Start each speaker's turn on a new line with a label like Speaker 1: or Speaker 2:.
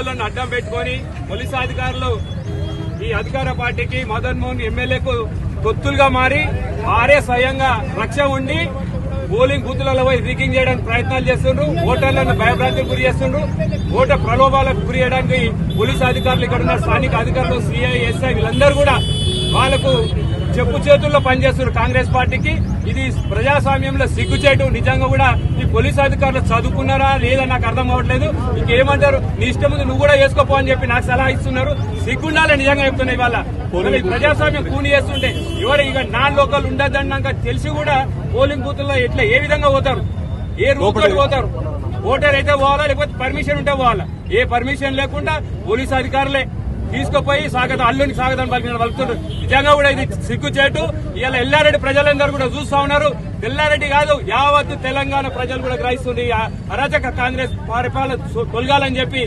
Speaker 1: వాళ్ళని అడ్డం పెట్టుకుని పోలీసు అధికారులు ఈ అధికార పార్టీకి మదన్ మోహన్ ఎమ్మెల్యేకు తొత్తులుగా మారి వారే స్వయంగా రక్ష ఉండి పోలింగ్ బూతులలో పోయి రీకింగ్ చేయడానికి ప్రయత్నాలు చేస్తుండ్రు, ఓటర్లను భయభ్రాంతికి గురి చేస్తుండ్రు, ఓటర్ ప్రలోభాలకు గురి చేయడానికి పోలీసు అధికారులు ఇక్కడ ఉన్న స్థానిక అధికారులు సిఐ ఎస్ఐ వీళ్ళందరూ కూడా వాళ్లకు చెప్పు చేతుల్లో పనిచేస్తున్నారు కాంగ్రెస్ పార్టీకి. ఇది ప్రజాస్వామ్యంలో సిగ్గుచేటు. నిజంగా కూడా ఈ పోలీసు అధికారులు చదువుకున్నారా లేదా నాకు అర్థం అవ్వట్లేదు. ఇంకేమంటారు, నీ ఇష్టం ముందు నువ్వు కూడా వేసుకోపో అని చెప్పి నాకు సలహా ఇస్తున్నారు. సిగ్గుండాలని నిజంగా చెప్తున్నాయి. ఇవాళ ప్రజాస్వామ్యం కూని చేస్తుంటే ఎవరు ఇక నాన్ లోకల్ ఉండద్దన్నాక తెలిసి కూడా పోలింగ్ బూత్లో ఎట్లా ఏ విధంగా పోతారు, ఏ రూట్ పోతారు. ఓటర్ అయితే పోవాలా, లేకపోతే పర్మిషన్ ఉంటే పోవాలా. ఏ పర్మిషన్ లేకుండా పోలీసు అధికారులే తీసుకుపోయి అల్లుని స్వాగతం పలుకుతున్నారు. నిజంగా కూడా ఇది సిగ్గుచేటు. ఇవాళ ఎల్లారెడ్డి ప్రజలందరూ కూడా చూస్తా ఉన్నారు. ఎల్లారెడ్డి కాదు, యావత్తు తెలంగాణ ప్రజలు కూడా గ్రహిస్తుంది. అరాచక కాంగ్రెస్ పరిపాలన తొలగాలని చెప్పి